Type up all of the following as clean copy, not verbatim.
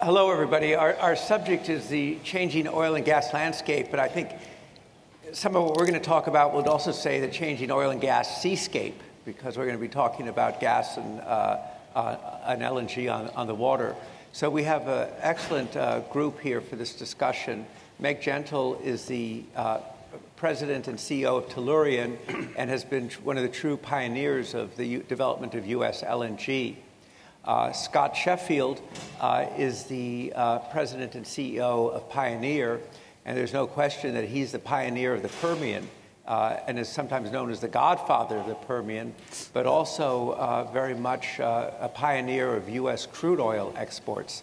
Hello, everybody. Our subject is the changing oil and gas landscape, but I think some of what we're going to talk about would also say the changing oil and gas seascape, because we're going to be talking about gas and LNG on the water. So we have an excellent group here for this discussion. Meg Gentle is the president and CEO of Tellurian and has been one of the true pioneers of the development of US LNG. Scott Sheffield is the president and CEO of Pioneer, and there's no question that he's the pioneer of the Permian and is sometimes known as the godfather of the Permian, but also very much a pioneer of U.S. crude oil exports.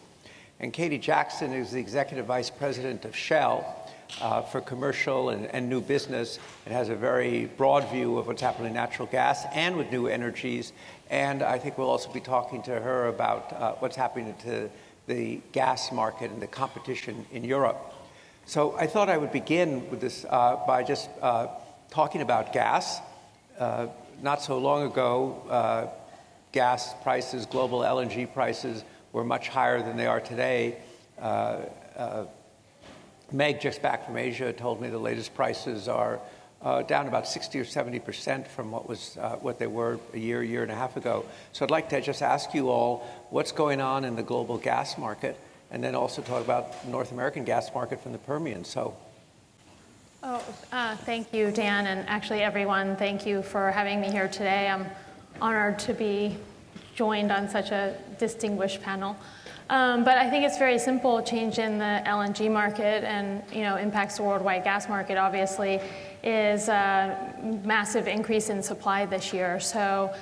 And Katie Jackson is the executive vice president of Shell for commercial and new business, and has a very broad view of what's happening in natural gas and with new energies. And I think we'll also be talking to her about what's happening to the gas market and the competition in Europe. So I thought I would begin with this by just talking about gas. Not so long ago, gas prices, global LNG prices, were much higher than they are today. Meg, just back from Asia, told me the latest prices are down about 60 or 70% from what they were a year and a half ago. So I'd like to just ask you all what's going on in the global gas market, and then also talk about the North American gas market from the Permian. So. Thank you, Dan, and actually everyone, thank you for having me here today. I'm honored to be joined on such a distinguished panel. But I think it's very simple. Change in the LNG market and impacts the worldwide gas market obviously is a massive increase in supply this year. So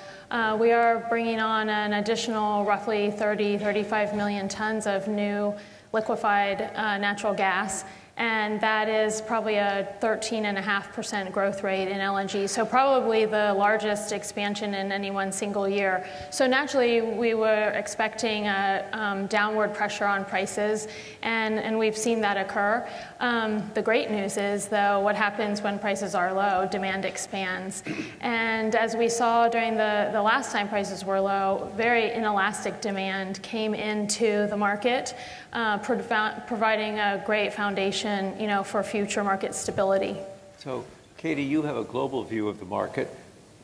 we are bringing on an additional roughly 35 million tons of new liquefied natural gas. And that is probably a 13.5% growth rate in LNG. So probably the largest expansion in any one single year. So naturally, we were expecting a downward pressure on prices, and we've seen that occur. The great news is, though, what happens when prices are low? Demand expands. And as we saw during the last time prices were low, very inelastic demand came into the market, providing a great foundation for future market stability. So, Katie, you have a global view of the market.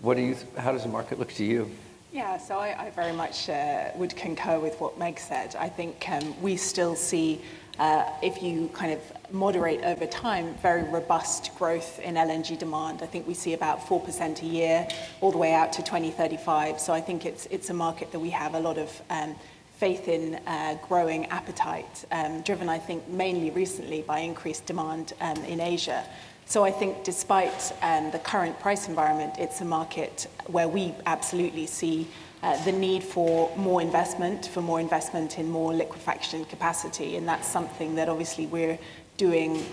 How does the market look to you? Yeah, so I very much would concur with what Meg said. I think we still see, if you kind of moderate over time, very robust growth in LNG demand. I think we see about 4% a year all the way out to 2035. So I think it's a market that we have a lot of faith in growing appetite, driven, I think, mainly recently by increased demand in Asia. So I think despite the current price environment, it's a market where we absolutely see the need for more investment in more liquefaction capacity. And that's something that obviously we're doing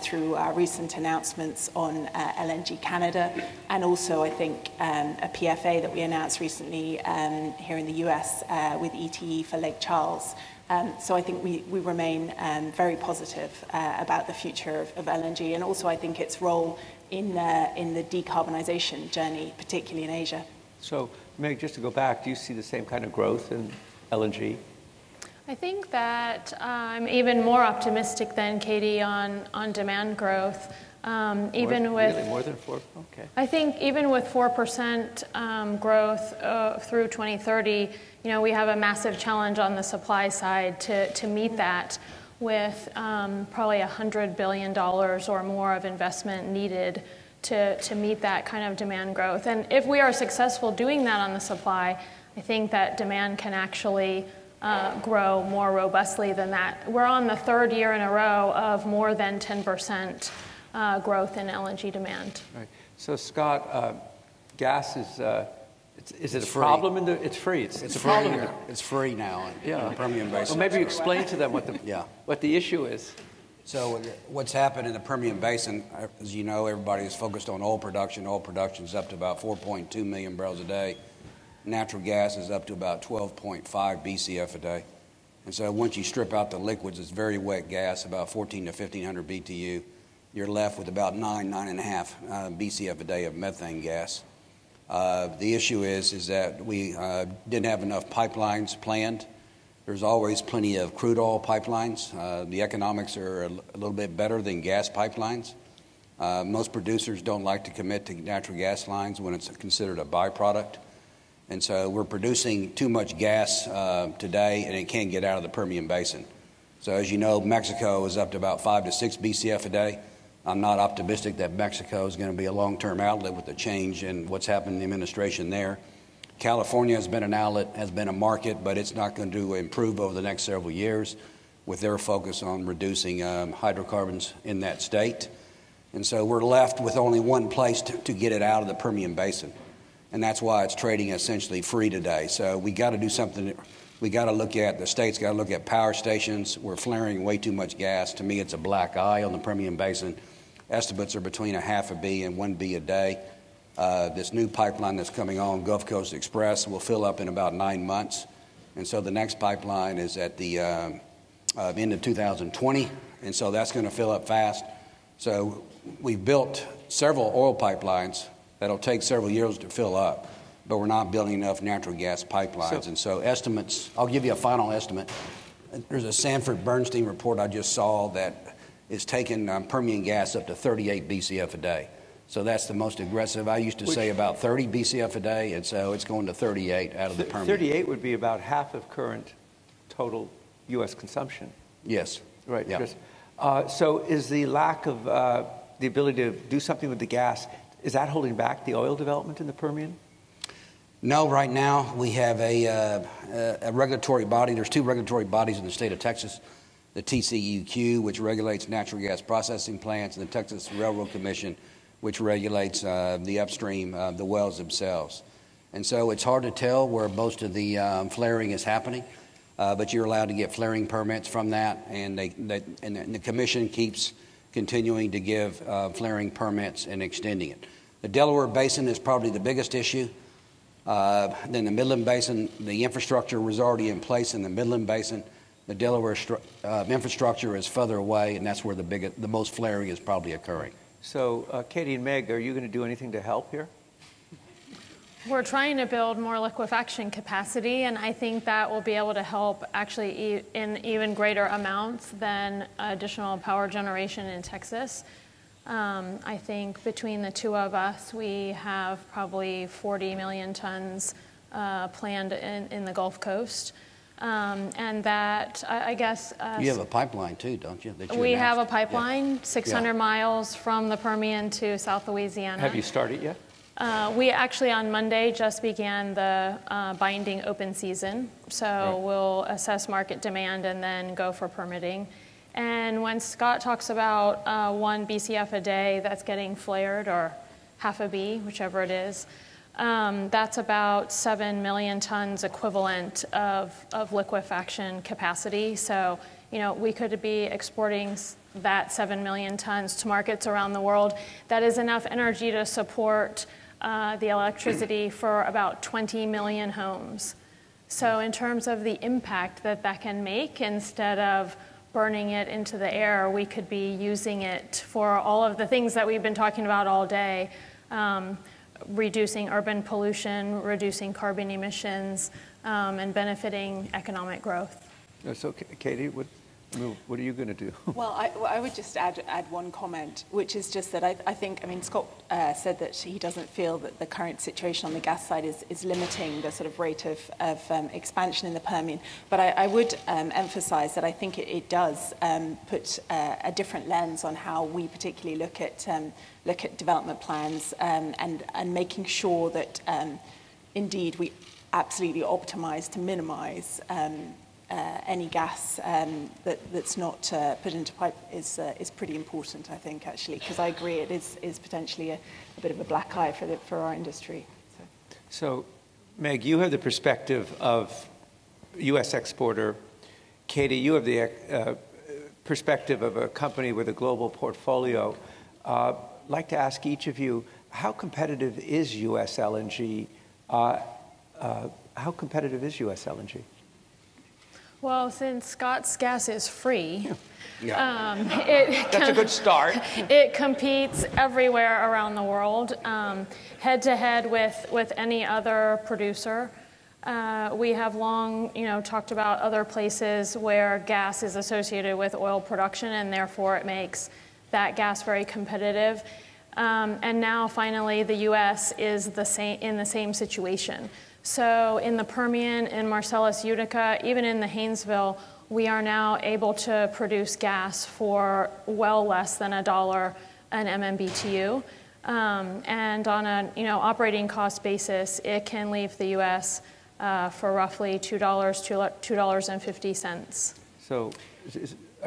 through our recent announcements on LNG Canada, and also I think a PFA that we announced recently here in the US with ETE for Lake Charles. So I think we remain very positive about the future of LNG, and also I think its role in the decarbonisation journey, particularly in Asia. So, Meg, just to go back, do you see the same kind of growth in LNG? I think that I'm even more optimistic than Katie on demand growth. Even with really more than 4%? Okay. I think even with 4% growth through 2030, we have a massive challenge on the supply side to meet that, with probably $100 billion or more of investment needed to meet that kind of demand growth. And if we are successful doing that on the supply, I think that demand can actually grow more robustly than that. We're on the third year in a row of more than 10% growth in LNG demand. Right. So, Scott, gas is it a problem in the? It's free. It's a problem. It's free now in the Permian Basin. Well, maybe explain to them what the issue is. So what's happened in the Permian Basin, as you know, everybody is focused on oil production. Oil production is up to about 4.2 million barrels a day. Natural gas is up to about 12.5 BCF a day. And so once you strip out the liquids, it's very wet gas, about 1,400 to 1,500 BTU. You're left with about 9.5 BCF a day of methane gas. The issue is that we didn't have enough pipelines planned There's always plenty of crude oil pipelines. The economics are a little bit better than gas pipelines. Most producers don't like to commit to natural gas lines when it's considered a byproduct. And so we're producing too much gas today, and it can't get out of the Permian Basin. So as you know, Mexico is up to about 5 to 6 BCF a day. I'm not optimistic that Mexico is going to be a long-term outlet with the change in what's happened in the administration there. California has been an outlet, has been a market, but it's not going to improve over the next several years with their focus on reducing hydrocarbons in that state. And so we're left with only one place to get it out of the Permian Basin. And that's why it's trading essentially free today. So we got to do something. We got to look at, the state's got to look at power stations. We're flaring way too much gas. To me, it's a black eye on the Permian Basin. Estimates are between 0.5 B and 1 B a day. This new pipeline that's coming on, Gulf Coast Express, will fill up in about 9 months. And so the next pipeline is at the end of 2020. And so that's going to fill up fast. So we've built several oil pipelines that'll take several years to fill up, but we're not building enough natural gas pipelines. And so estimates, I'll give you a final estimate. There's a Sanford Bernstein report I just saw that is taking Permian gas up to 38 BCF a day. So that's the most aggressive. I used to say about 30 BCF a day, and so it's going to 38 out of the Permian. 38 would be about half of current total U.S. consumption. Yes. Right. Yeah. So is the lack of the ability to do something with the gas, is that holding back the oil development in the Permian? No, right now we have a regulatory body. There's 2 regulatory bodies in the state of Texas, the TCEQ, which regulates natural gas processing plants, and the Texas Railroad Commission, which regulates the upstream, the wells themselves. And so it's hard to tell where most of the flaring is happening, but you're allowed to get flaring permits from that, and the commission keeps continuing to give flaring permits and extending it. The Delaware Basin is probably the biggest issue. Then the Midland Basin, the infrastructure was already in place in the Midland Basin. The Delaware infrastructure is further away, and that's where the most flaring is probably occurring. So, Katie and Meg, are you going to do anything to help here? We're trying to build more liquefaction capacity, and I think that will be able to help actually in even greater amounts than additional power generation in Texas. I think between the two of us, we have probably 40 million tons planned in the Gulf Coast. And that, I guess... you have a pipeline too, don't you? We have a pipeline, 600 miles from the Permian to South Louisiana. Have you started yet? We actually on Monday just began the binding open season. So we'll assess market demand and then go for permitting. And when Scott talks about 1 BCF a day that's getting flared, or half a B, whichever it is, that's about 7 million tons equivalent of liquefaction capacity. So, you know, we could be exporting that 7 million tons to markets around the world. That is enough energy to support the electricity for about 20 million homes. So in terms of the impact that can make, instead of burning it into the air, we could be using it for all of the things that we've been talking about all day. Reducing urban pollution, reducing carbon emissions, and benefiting economic growth. So, Katie, what are you going to do? Well, I would just add one comment, which is just that I think, Scott said that he doesn't feel that the current situation on the gas side is limiting the sort of rate of expansion in the Permian. But I would emphasize that I think it does put a different lens on how we particularly look at development plans and making sure that indeed we absolutely optimize to minimize any gas that's not put into pipe is pretty important, I think, actually, because I agree it is potentially a bit of a black eye for our industry. So, Meg, you have the perspective of U.S. exporter. Katie, you have the perspective of a company with a global portfolio. I'd like to ask each of you, how competitive is US LNG? How competitive is US LNG? Well, since Scott's gas is free, that's a good start. It competes everywhere around the world, head to head with any other producer. We have long, talked about other places where gas is associated with oil production, and therefore it makes that gas very competitive. And now, finally, the U.S. is in the same situation. So in the Permian, in Marcellus Utica, even in the Haynesville, we are now able to produce gas for well less than $1 an MMBTU. And on an operating cost basis, it can leave the U.S. For roughly $2.50. So,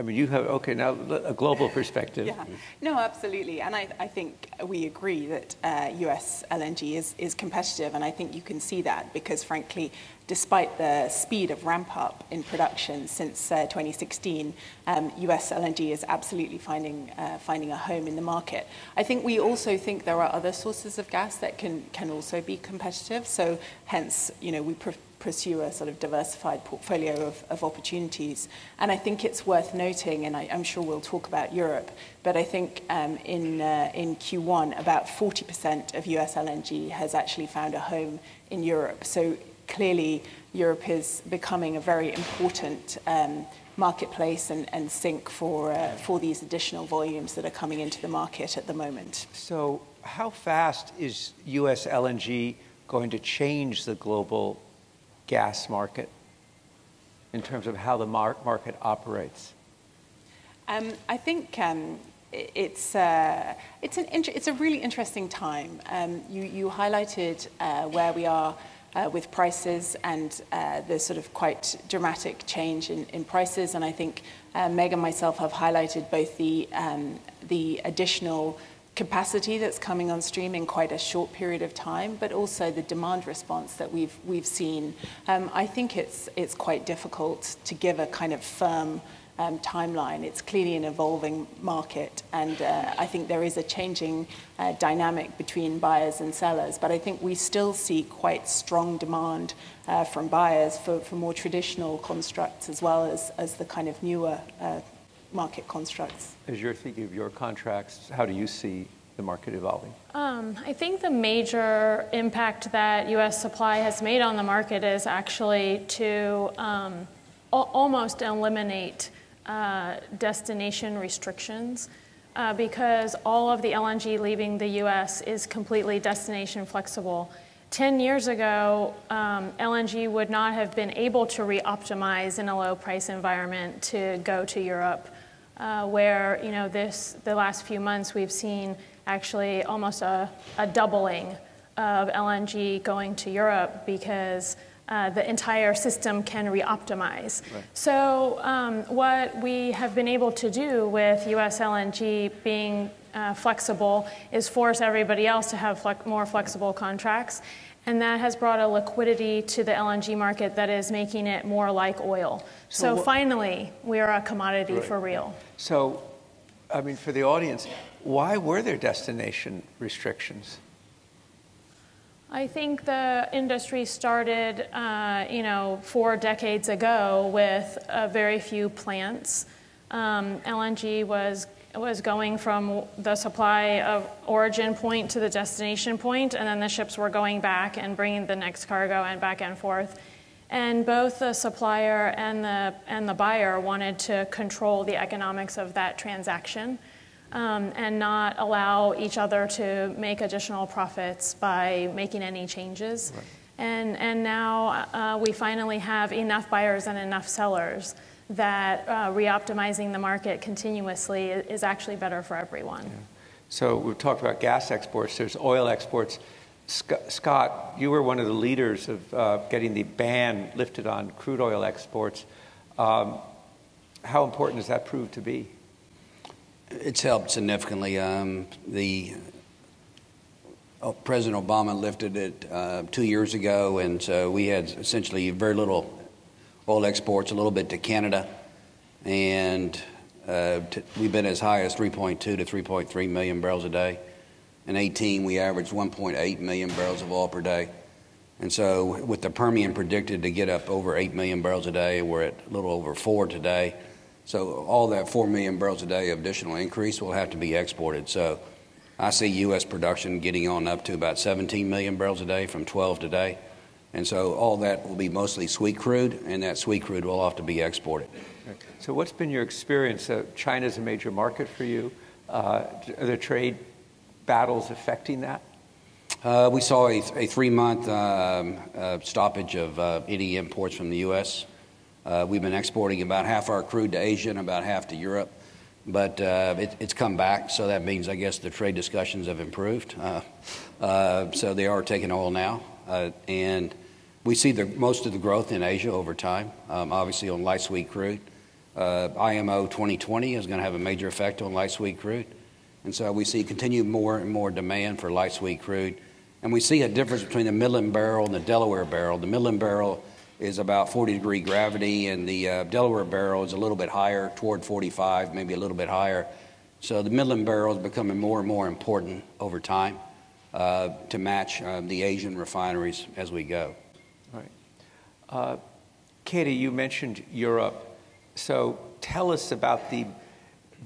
you have, okay, now a global perspective. Yeah, no, absolutely. And I think we agree that US LNG is competitive. And I think you can see that because, frankly, despite the speed of ramp up in production since 2016, US LNG is absolutely finding a home in the market. I think we also think there are other sources of gas that can also be competitive. So hence, we pursue a sort of diversified portfolio of opportunities. And I think it's worth noting, and I'm sure we'll talk about Europe, but I think in Q1, about 40% of US LNG has actually found a home in Europe. So clearly, Europe is becoming a very important marketplace and sink for these additional volumes that are coming into the market at the moment. So how fast is US LNG going to change the global gas market in terms of how the market operates? I think it's a really interesting time. You highlighted where we are with prices and the sort of quite dramatic change in prices, and I think Meg and myself have highlighted both the additional capacity that's coming on stream in quite a short period of time, but also the demand response that we've seen. I think it's quite difficult to give a kind of firm timeline. It's clearly an evolving market, and I think there is a changing dynamic between buyers and sellers. But I think we still see quite strong demand from buyers for more traditional constructs as well as the kind of newer market constructs. As you're thinking of your contracts, how do you see the market evolving? I think the major impact that U.S. supply has made on the market is actually to almost eliminate destination restrictions because all of the LNG leaving the U.S. is completely destination flexible. 10 years ago, LNG would not have been able to re-optimize in a low price environment to go to Europe, where the last few months we've seen actually almost a doubling of LNG going to Europe because the entire system can re-optimize. Right. So what we have been able to do with US LNG being flexible is force everybody else to have more flexible contracts. And that has brought a liquidity to the LNG market that is making it more like oil. So finally, we are a commodity right. for real. So, for the audience, why were there destination restrictions? I think the industry started, 4 decades ago with very few plants. LNG was going from the supply of origin point to the destination point, and then the ships were going back and bringing the next cargo and back and forth. And both the supplier and the buyer wanted to control the economics of that transaction and not allow each other to make additional profits by making any changes. Right. And now we finally have enough buyers and enough sellers that re-optimizing the market continuously is actually better for everyone. Yeah. So we've talked about gas exports, there's oil exports. Scott, you were one of the leaders of getting the ban lifted on crude oil exports. How important does that prove to be? It's helped significantly. President Obama lifted it 2 years ago, and so we had essentially very little oil exports, a little bit to Canada, and we've been as high as 3.2 to 3.3 million barrels a day. In 2018, we averaged 1.8 million barrels of oil per day. And so with the Permian predicted to get up over 8 million barrels a day, we're at a little over 4 today. So all that 4 million barrels a day of additional increase will have to be exported. So I see U.S. production getting on up to about 17 million barrels a day from 12 today. And so all that will be mostly sweet crude, and that sweet crude will have to be exported. So what's been your experience? China's a major market for you. Are the trade battles affecting that? We saw a 3-month stoppage of any imports from the U.S. We've been exporting about half our crude to Asia and about half to Europe, but it's come back, so that means, I guess, the trade discussions have improved. So they are taking oil now, and we see most of the growth in Asia over time, obviously on light sweet crude. IMO 2020 is going to have a major effect on light sweet crude, and so we see continued more and more demand for light sweet crude. And we see a difference between the Midland barrel and the Delaware barrel. The Midland barrel is about 40-degree gravity, and the Delaware barrel is a little bit higher, toward 45, maybe a little bit higher. So the Midland barrel is becoming more and more important over time to match the Asian refineries as we go. All right. Katie, you mentioned Europe. So tell us about the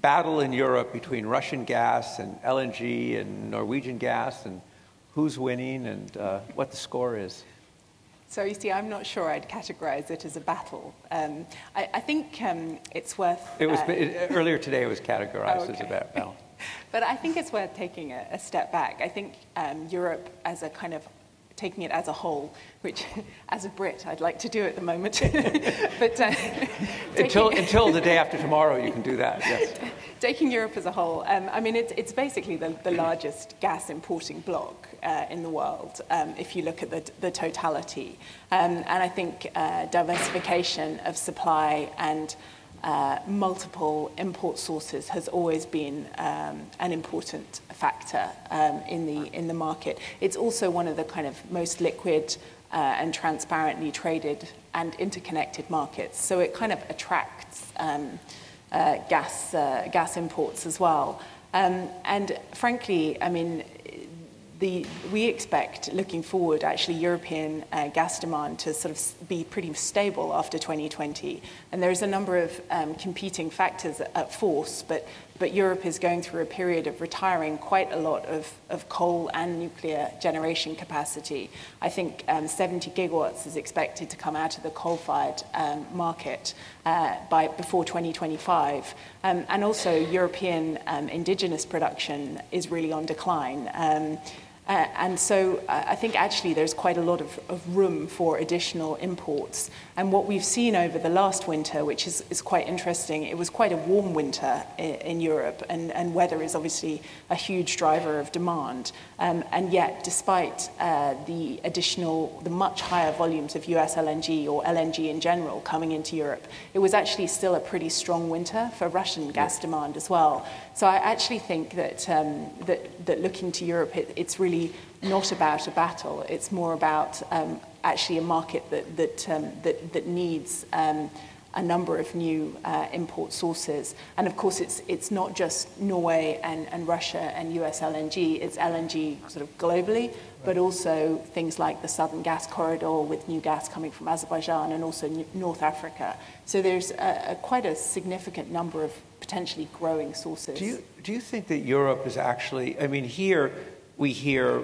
battle in Europe between Russian gas and LNG and Norwegian gas, and who's winning and what the score is. So you see, I'm not sure I'd categorize it as a battle. I think it's worth... Earlier today it was categorized as a battle. But I think it's worth taking a step back. I think Europe as a kind of taking it as a whole, which as a Brit I'd like to do at the moment. But until the day after tomorrow you can do that, yes. Taking Europe as a whole, I mean, it's basically the largest gas importing bloc in the world, if you look at the totality. And I think diversification of supply and multiple import sources has always been an important factor in the market. It's also one of the kind of most liquid and transparently traded and interconnected markets. So it kind of attracts gas imports as well. And frankly, I mean, we expect, looking forward, actually European gas demand to sort of be pretty stable after 2020. And there's a number of competing factors at force, but Europe is going through a period of retiring quite a lot of coal and nuclear generation capacity. I think 70 gigawatts is expected to come out of the coal-fired market before 2025. And also European indigenous production is really on decline. And so I think actually there's quite a lot of room for additional imports. And what we've seen over the last winter, which is quite interesting, it was quite a warm winter in Europe, and weather is obviously a huge driver of demand. And yet, despite the much higher volumes of US LNG or LNG in general coming into Europe, it was actually still a pretty strong winter for Russian gas demand as well. So I actually think that looking to Europe, it's really not about a battle. It's more about actually a market that needs a number of new import sources. And of course, it's not just Norway and Russia and US LNG. It's LNG sort of globally, but also things like the Southern Gas Corridor with new gas coming from Azerbaijan and also North Africa. So there's quite a significant number of potentially growing sources. Do you think that Europe is actually, I mean, here we hear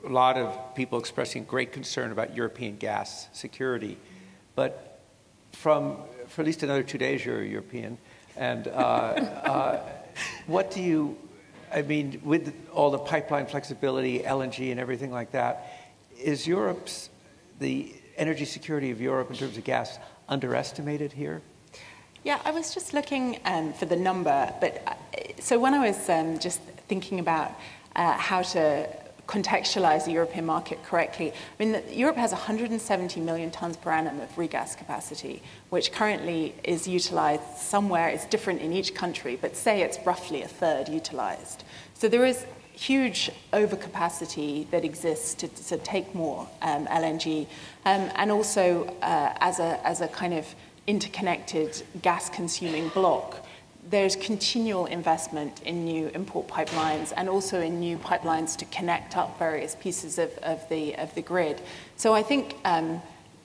a lot of people expressing great concern about European gas security, but for at least another 2 days you're European, and what do you, I mean, with all the pipeline flexibility, LNG and everything like that, is the energy security of Europe in terms of gas underestimated here? Yeah, I was just looking for the number, but so when I was just thinking about how to contextualize the European market correctly, I mean, Europe has 170 million tons per annum of regas capacity, which currently is utilized somewhere. It's different in each country, but say it's roughly a third utilized. So there is huge overcapacity that exists to take more LNG, and also as a kind of interconnected gas-consuming bloc. There's continual investment in new import pipelines and also in new pipelines to connect up various pieces of the grid. So I think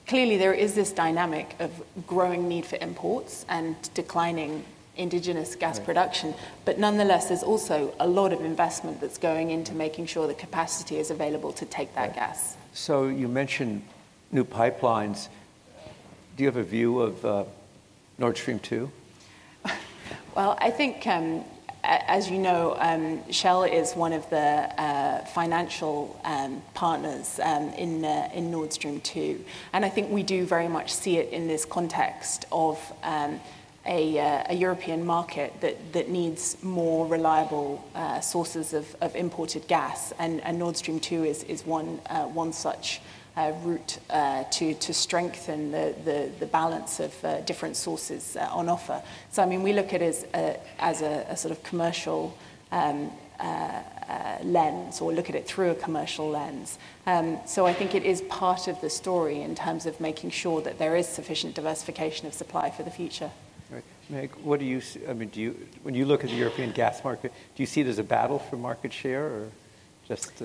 clearly there is this dynamic of growing need for imports and declining indigenous gas production, but nonetheless there's also a lot of investment that's going into making sure the capacity is available to take that gas. So you mentioned new pipelines. Do you have a view of Nord Stream 2? Well, I think, as you know, Shell is one of the financial partners in Nord Stream 2. And I think we do very much see it in this context of a European market that needs more reliable sources of imported gas. And Nord Stream 2 is one such route to strengthen the balance of different sources on offer. So, I mean, we look at it as a sort of commercial lens, or look at it through a commercial lens. So I think it is part of the story in terms of making sure that there is sufficient diversification of supply for the future. Right. Meg, what do you see? I mean, when you look at the European gas market, do you see it as a battle for market share, or just?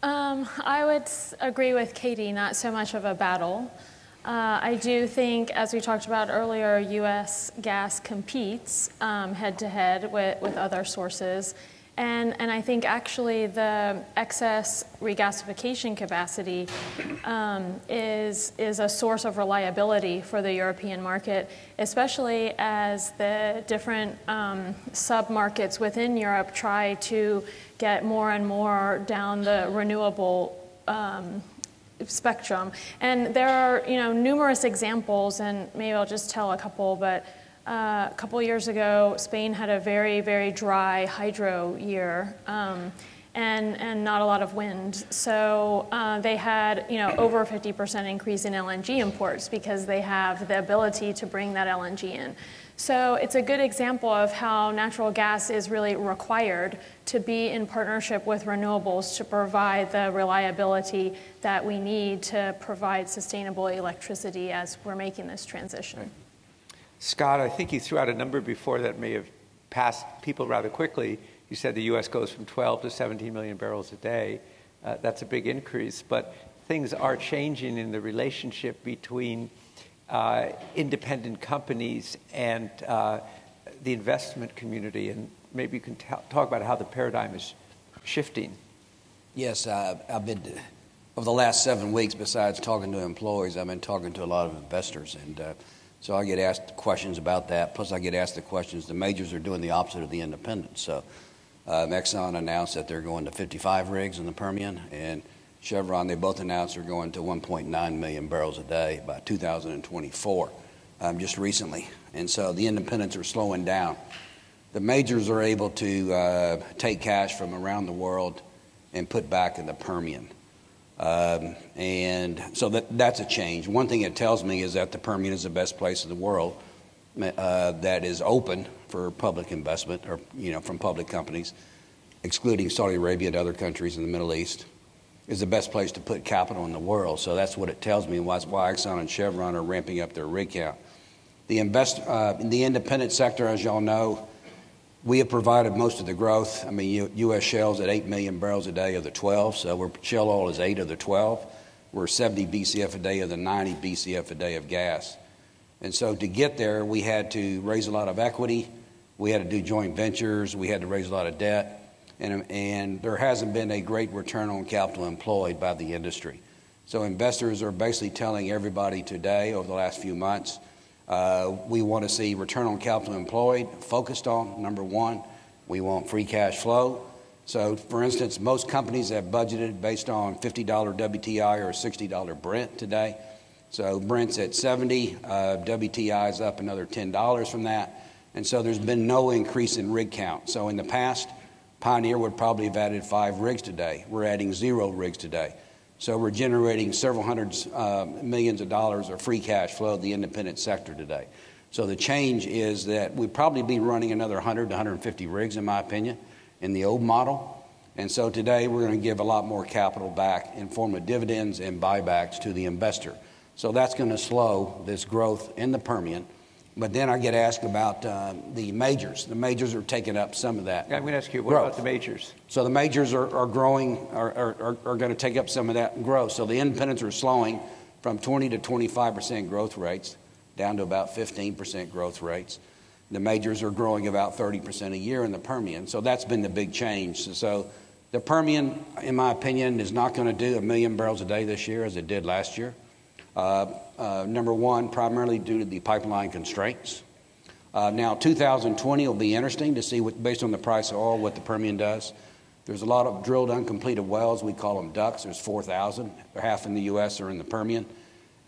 I would agree with Katie, not so much of a battle. I do think, as we talked about earlier, U.S. gas competes head-to-head with other sources. And I think actually the excess regasification capacity is a source of reliability for the European market, especially as the different sub-markets within Europe try to get more and more down the renewable spectrum. And there are, numerous examples, and maybe I'll just tell a couple, but a couple of years ago, Spain had a very, very dry hydro year and not a lot of wind. So they had, over a 50% increase in LNG imports because they have the ability to bring that LNG in. So it's a good example of how natural gas is really required to be in partnership with renewables to provide the reliability that we need to provide sustainable electricity as we're making this transition. Right. Scott, I think you threw out a number before that may have passed people rather quickly. You said the U.S. goes from 12 to 17 million barrels a day. That's a big increase, but things are changing in the relationship between independent companies and the investment community, and maybe you can talk about how the paradigm is shifting. Yes, I've been, over the last 7 weeks, besides talking to employees, I've been talking to a lot of investors, and so I get asked questions about that. Plus, I get asked the questions. The majors are doing the opposite of the independents. So Exxon announced that they're going to 55 rigs in the Permian, and Chevron, they both announced they're going to 1.9 million barrels a day by 2024, just recently. And so the independents are slowing down. The majors are able to take cash from around the world and put back in the Permian. And so that's a change. One thing it tells me is that the Permian is the best place in the world that is open for public investment, or from public companies, excluding Saudi Arabia and other countries in the Middle East, is the best place to put capital in the world. So that's what it tells me, why Exxon and Chevron are ramping up their rig count. In the independent sector, as y'all know, we have provided most of the growth. I mean, U.S. Shell's at 8 million barrels a day of the 12, so Shell oil is 8 of the 12. We're 70 BCF a day of the 90 BCF a day of gas. And so to get there, we had to raise a lot of equity. We had to do joint ventures. We had to raise a lot of debt. And there hasn't been a great return on capital employed by the industry. So investors are basically telling everybody today, over the last few months, we want to see return on capital employed focused on, number one. We want free cash flow. So, for instance, most companies have budgeted based on $50 WTI or $60 Brent today. So Brent's at 70, WTI is up another $10 from that. And so there's been no increase in rig count. So in the past, Pioneer would probably have added 5 rigs today. We're adding 0 rigs today. So we're generating several hundreds millions of dollars of free cash flow in the independent sector today. So the change is that we'd probably be running another 100 to 150 rigs, in my opinion, in the old model. And so today we're going to give a lot more capital back in form of dividends and buybacks to the investor. So that's going to slow this growth in the Permian. But then I get asked about the majors. The majors are taking up some of that. Yeah, I'm going to ask you, what about the majors? So the majors are growing, are going to take up some of that growth. So the independents are slowing from 20 to 25% growth rates down to about 15% growth rates. The majors are growing about 30% a year in the Permian. So that's been the big change. So the Permian, in my opinion, is not going to do 1 million barrels a day this year as it did last year. Number one, primarily due to the pipeline constraints. Now, 2020 will be interesting to see, based on the price of oil, what the Permian does. There's a lot of drilled uncompleted wells. We call them DUCs. There's 4,000. Half in the U.S. or in the Permian.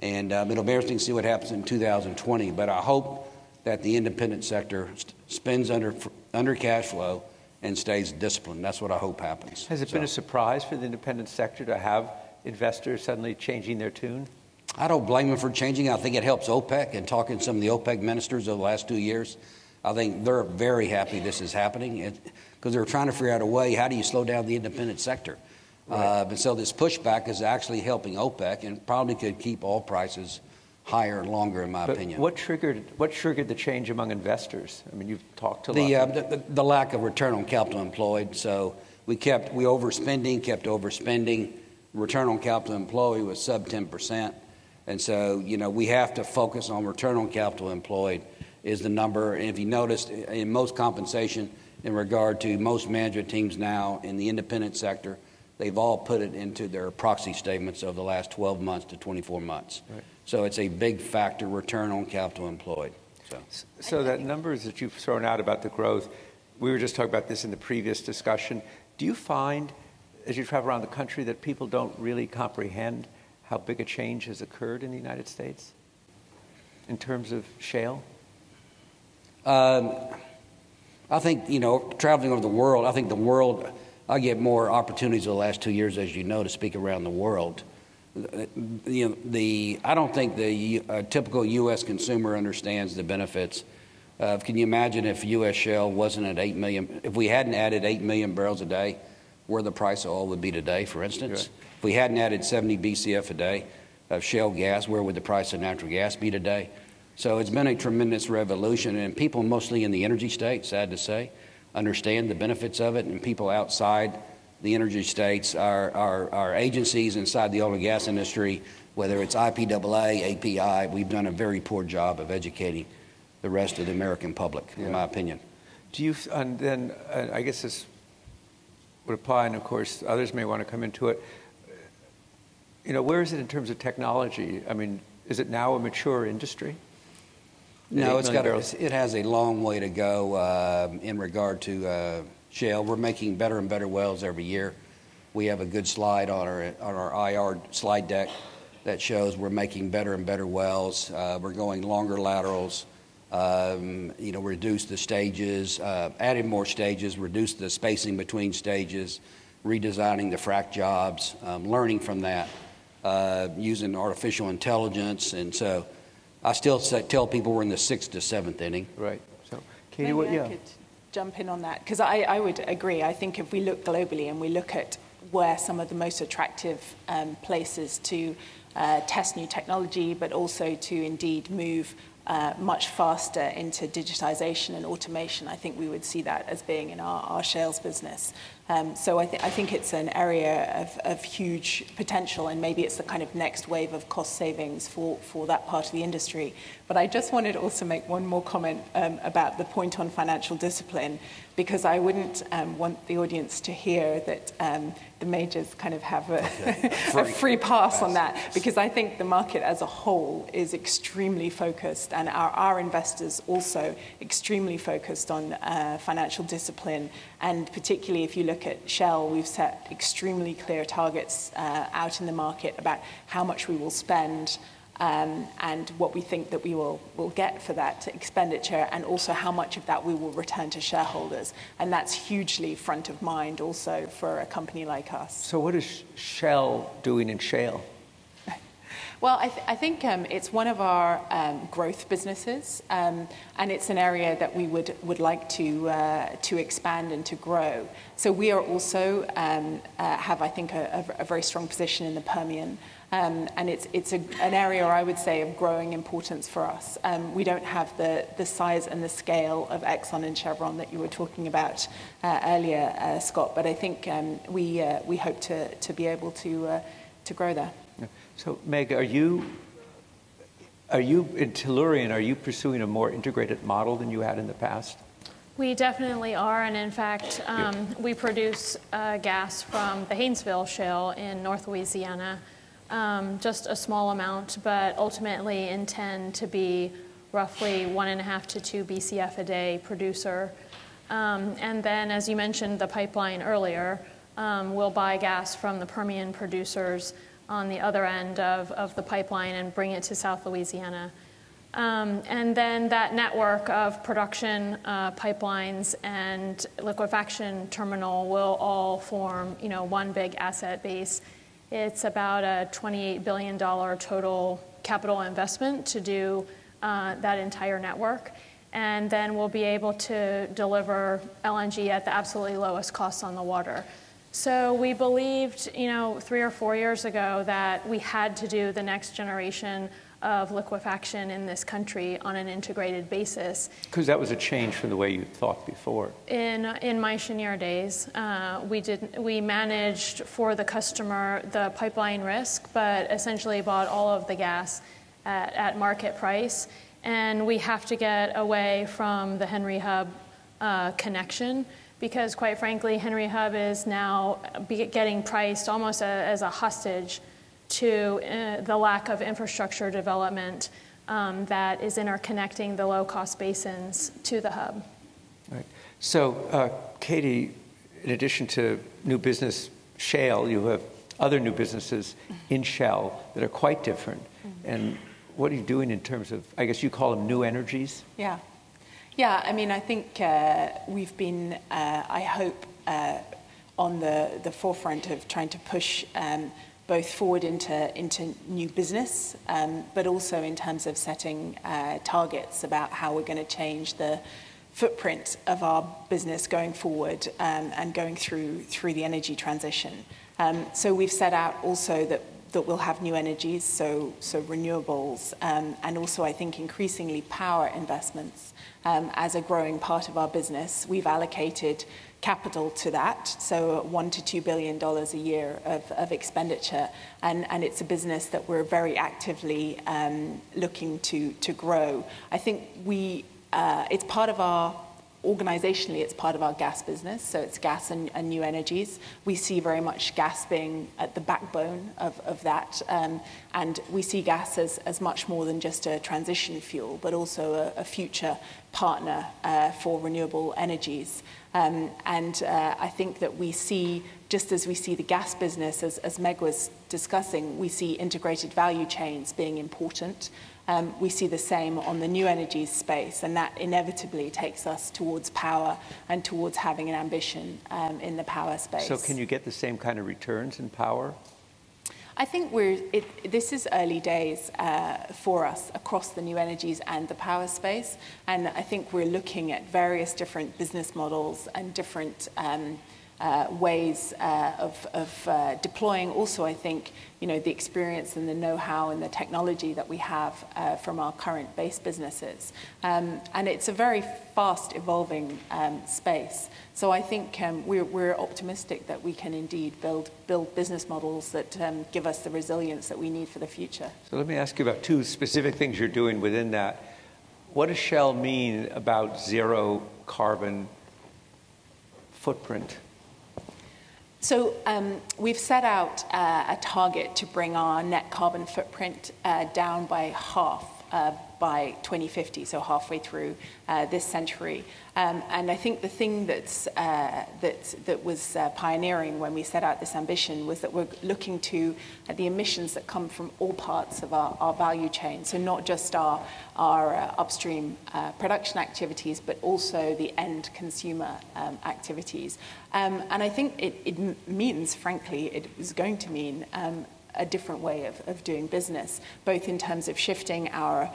And it'll be interesting to see what happens in 2020. But I hope that the independent sector spends under cash flow and stays disciplined. That's what I hope happens. Has it been a surprise for the independent sector to have investors suddenly changing their tune? I don't blame them for changing. I think it helps OPEC, and talking to some of the OPEC ministers over the last 2 years, I think they're very happy this is happening because they're trying to figure out a way, how do you slow down the independent sector? Right. And so this pushback is actually helping OPEC and probably could keep oil prices higher and longer, in my opinion. What triggered the change among investors? I mean, you've talked to a lot. The lack of return on capital employed. So we kept overspending. Return on capital employed was sub 10%. And so, we have to focus on return on capital employed is the number. And if you noticed, in most compensation, in regard to most management teams now in the independent sector, they've all put it into their proxy statements over the last 12 months to 24 months. Right. So it's a big factor, return on capital employed. So that numbers that you've thrown out about the growth, we were just talking about this in the previous discussion. Do you find, as you travel around the country, that people don't really comprehend how big a change has occurred in the United States in terms of shale? I think, traveling over the world, I get more opportunities the last 2 years, as you know, to speak around the world. I don't think the typical U.S. consumer understands the benefits. Can you imagine if U.S. shale wasn't at 8 million, if we hadn't added 8 million barrels a day, where the price of oil would be today, for instance? Right. If we hadn't added 70 BCF a day of shale gas, where would the price of natural gas be today? So it's been a tremendous revolution, and people mostly in the energy states, sad to say, understand the benefits of it, and people outside the energy states, our agencies inside the oil and gas industry, whether it's IPAA, API, we've done a very poor job of educating the rest of the American public, in my opinion. And then I guess this would apply, and of course others may want to come into it. Where is it in terms of technology? I mean, is it now a mature industry? No, it has a long way to go in regard to shale. We're making better and better wells every year. We have a good slide on our IR slide deck that shows we're making better and better wells. We're going longer laterals. Reduce the stages, adding more stages, reduce the spacing between stages, redesigning the frac jobs, learning from that, using artificial intelligence. And so I still tell people we're in the 6th to 7th inning. Right. So, Katie, I could jump in on that, because I would agree. I think if we look globally and we look at where some of the most attractive places to test new technology, but also to indeed move much faster into digitization and automation, I think we would see that as being in our shales business. So I think it's an area of huge potential, and maybe it's the kind of next wave of cost savings for that part of the industry. But I just wanted to also make one more comment about the point on financial discipline, because I wouldn't want the audience to hear that the majors kind of have a free pass on that, because I think the market as a whole is extremely focused, and our investors also extremely focused on financial discipline. And particularly if you look at Shell, we've set extremely clear targets out in the market about how much we will spend and what we think that we will get for that expenditure, and also how much of that we will return to shareholders. And that's hugely front of mind also for a company like us. So what is Shell doing in shale? Well, I think it's one of our growth businesses, and it's an area that we would like to expand and to grow. So we are also have, I think, a very strong position in the Permian, and it's an area, I would say, of growing importance for us. We don't have the size and the scale of Exxon and Chevron that you were talking about earlier, Scott, but I think we hope to be able to grow there. So, Meg, are you in Tellurian, are you pursuing a more integrated model than you had in the past? We definitely are, and in fact, we produce gas from the Haynesville shale in North Louisiana. just a small amount, but ultimately intend to be roughly 1.5 to 2 BCF a day producer. And then, as you mentioned, the pipeline earlier, we'll buy gas from the Permian producers on the other end of the pipeline and bring it to South Louisiana. And then that network of production pipelines and liquefaction terminal will all form, one big asset base. It's about a $28 billion total capital investment to do that entire network. And then we'll be able to deliver LNG at the absolutely lowest cost on the water. So we believed, 3 or 4 years ago that we had to do the next generation of liquefaction in this country on an integrated basis. Because that was a change from the way you thought before. In my Cheniere days, we managed for the customer the pipeline risk, but essentially bought all of the gas at market price. And we have to get away from the Henry Hub connection, because quite frankly, Henry Hub is now getting priced almost as a hostage to the lack of infrastructure development that is interconnecting the low-cost basins to the hub. Right. So, Katie, in addition to new business Shale, you have other new businesses in Shell that are quite different. And what are you doing in terms of, I guess you call them new energies? Yeah. I mean, I think we've been, I hope, on the forefront of trying to push both forward into new business, but also in terms of setting targets about how we're going to change the footprint of our business going forward and going through the energy transition. So we've set out also that we'll have new energies, so renewables, and also I think increasingly power investments as a growing part of our business. We've allocated capital to that, so $1 to $2 billion a year of expenditure, and it's a business that we're very actively looking to grow. I think it's part of our organizationally, it's part of our gas business, so it's gas and new energies. We see very much gas being at the backbone of that, and we see gas as much more than just a transition fuel, but also a future partner for renewable energies. And I think that we see, just as we see the gas business, as Meg was discussing, we see integrated value chains being important. We see the same on the new energies space, and that inevitably takes us towards power and towards having an ambition in the power space. So can you get the same kind of returns in power? I think this is early days for us across the new energies and the power space, and I think we're looking at various different business models and different ways of deploying also, I think, the experience and the know-how and the technology that we have from our current base businesses. And it's a very fast evolving space. So I think we're optimistic that we can indeed build business models that give us the resilience that we need for the future. So let me ask you about two specific things you're doing within that. What does Shell mean about zero carbon footprint? So we've set out a target to bring our net carbon footprint down by half by 2050, so halfway through this century. And I think the thing that was pioneering when we set out this ambition was that we're looking at the emissions that come from all parts of our value chain. So not just our upstream production activities, but also the end consumer activities. And I think it means, frankly, it is going to mean a different way of doing business, both in terms of shifting our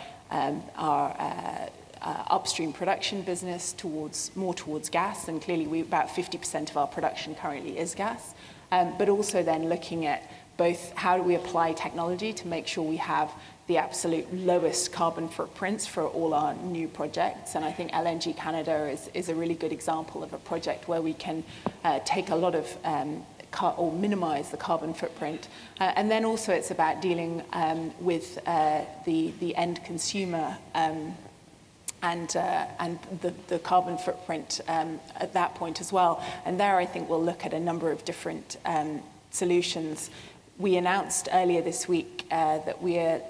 upstream production business more towards gas, and clearly about 50% of our production currently is gas, but also then looking at both how do we apply technology to make sure we have the absolute lowest carbon footprints for all our new projects. And I think LNG Canada is a really good example of a project where we can take a lot of or minimize the carbon footprint. And then also it's about dealing with the end consumer and the carbon footprint at that point as well. And there I think we'll look at a number of different solutions. we announced earlier this week that we've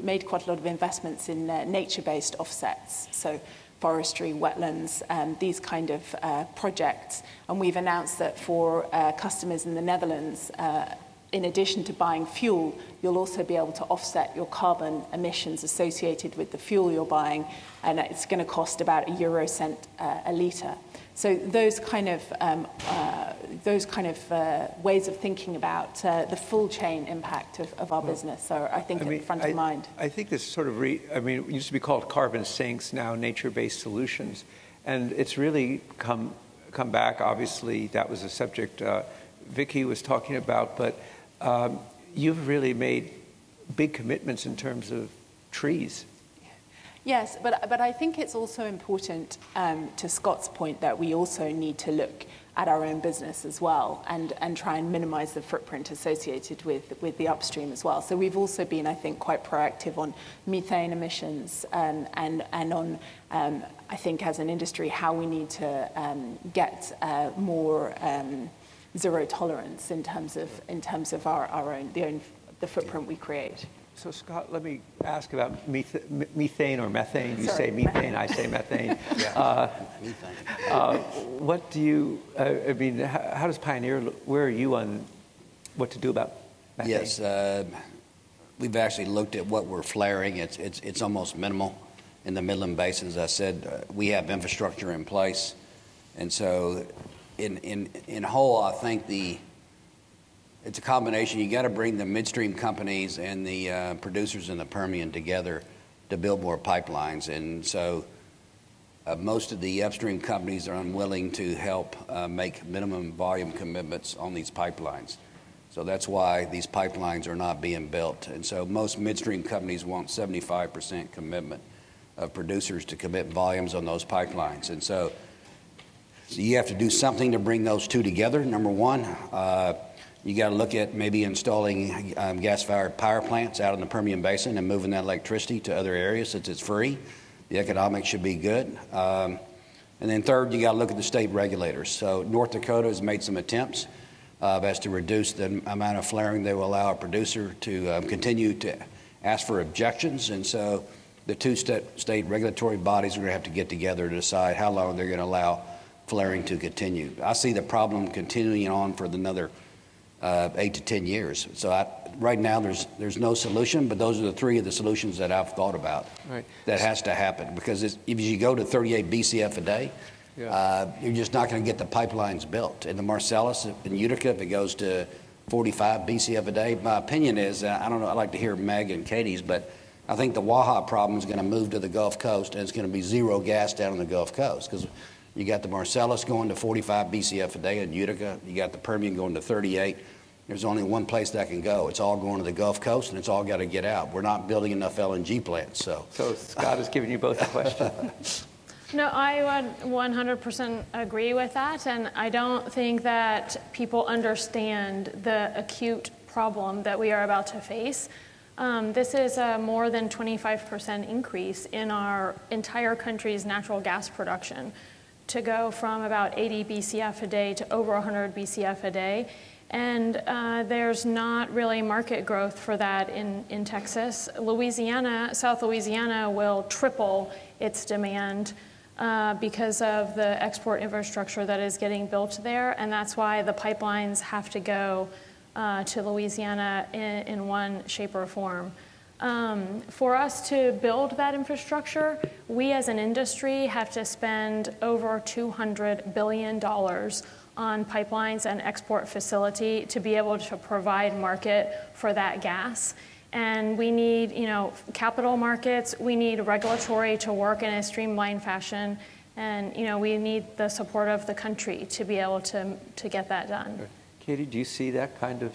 made quite a lot of investments in nature-based offsets, so forestry, wetlands, these kind of projects. And we've announced that for customers in the Netherlands, in addition to buying fuel, you'll also be able to offset your carbon emissions associated with the fuel you're buying, and it's going to cost about €1 a litre. So those kind of ways of thinking about the full chain impact of our business are, I think, front of mind. I think this sort of, it used to be called carbon sinks, now nature-based solutions, and it's really come back. Obviously, that was a subject Vicky was talking about, but you've really made big commitments in terms of trees. Yes, but I think it's also important, to Scott's point, that we also need to look at our own business as well and try and minimize the footprint associated with the upstream as well. So we've also been, I think, quite proactive on methane emissions and on, I think, as an industry, how we need to get more zero tolerance in terms of our own the footprint we create. So Scott, let me ask about methane or methane. You say methane, I say methane. What do you, how does Pioneer, where are you on what to do about methane? Yes, we've actually looked at what we're flaring. It's almost minimal in the Midland Basin. As I said, we have infrastructure in place. And so in whole, I think it's a combination. You got to bring the midstream companies and the producers in the Permian together to build more pipelines. And so most of the upstream companies are unwilling to help make minimum volume commitments on these pipelines. So that's why these pipelines are not being built. And so most midstream companies want 75% commitment of producers to commit volumes on those pipelines. And so you have to do something to bring those two together. Number one, you got to look at maybe installing gas-fired power plants out in the Permian Basin and moving that electricity to other areas since it's free. The economics should be good. And then third, you got to look at the state regulators. So North Dakota has made some attempts as to reduce the amount of flaring they will allow a producer to continue to ask for objections. And so the two state regulatory bodies are going to have to get together to decide how long they're going to allow flaring to continue. I see the problem continuing on for another 8 to 10 years. So right now there's no solution, but those are the three of the solutions that I've thought about. Right. That has to happen, because if you go to 38 BCF a day, you're just not going to get the pipelines built. In the Marcellus and Utica, if it goes to 45 BCF a day, my opinion is, I don't know, I'd like to hear Meg and Katie's, but I think the Waha problem is going to move to the Gulf Coast, and it's going to be zero gas down on the Gulf Coast, because you got the Marcellus going to 45 BCF a day in Utica. You got the Permian going to 38. There's only one place that can go. It's all going to the Gulf Coast, and it's all got to get out. We're not building enough LNG plants. So Scott has given you both a question. No, I would 100% agree with that, and I don't think that people understand the acute problem that we are about to face. This is a more than 25% increase in our entire country's natural gas production, to go from about 80 BCF a day to over 100 BCF a day. And there's not really market growth for that in Texas. South Louisiana will triple its demand because of the export infrastructure that is getting built there. And that's why the pipelines have to go to Louisiana in one shape or form. For us to build that infrastructure, we as an industry have to spend over $200 billion on pipelines and export facility to be able to provide market for that gas. And we need, capital markets, we need regulatory to work in a streamlined fashion, and, we need the support of the country to be able to get that done. Katie, do you see that kind of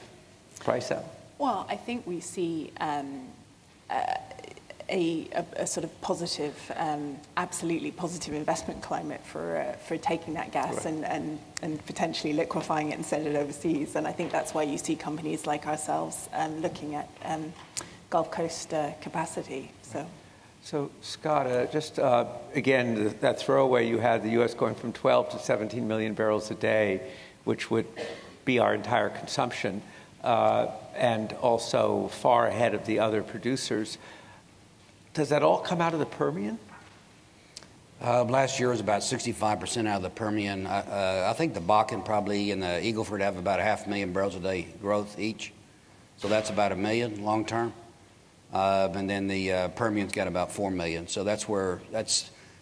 price out? Well, I think we see a sort of positive, absolutely positive investment climate for taking that gas and potentially liquefying it and send it overseas. And I think that's why you see companies like ourselves looking at Gulf Coast capacity. So Scott, just again, that throwaway you had, the U.S. going from 12 to 17 million barrels a day, which would be our entire consumption. and also far ahead of the other producers. Does that all come out of the Permian? Last year was about 65% out of the Permian. I think the Bakken probably and the Eagle Ford have about 500,000 barrels a day growth each. So that's about 1 million long term. And then the Permian's got about 4 million. So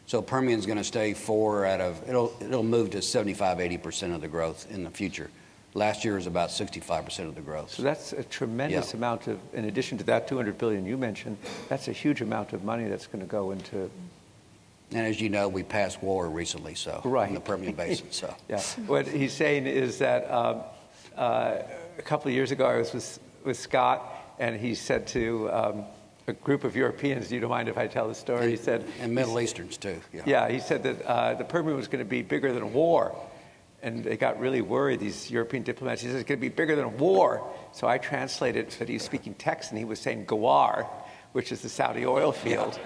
so Permian's going to stay it'll move to 75-80% of the growth in the future. Last year was about 65% of the growth. So that's a tremendous amount of, in addition to that 200 billion you mentioned, that's a huge amount of money that's going to go into. And as you know, we passed water recently, so in the Permian Basin. So yeah, what he's saying is that a couple of years ago I was with Scott, and he said to a group of Europeans, "You don't mind if I tell the story?" He said, and Middle Easterns too. Yeah, he said that the Permian was going to be bigger than war, and they got really worried. These European diplomats. He said it's going to be bigger than war. So I translated that he was speaking Texan. He was saying Gawar, which is the Saudi oil field. Yeah.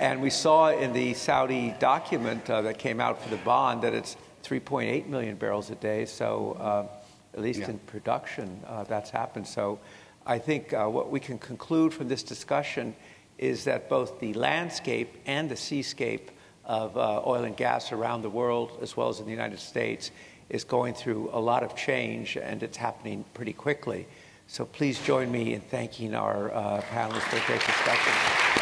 And we saw in the Saudi document that came out for the bond that it's 3.8 million barrels a day. So at least in production, that's happened. So I think what we can conclude from this discussion is that both the landscape and the seascape of oil and gas around the world, as well as in the United States, is going through a lot of change, and it's happening pretty quickly. So please join me in thanking our panelists for a great discussion.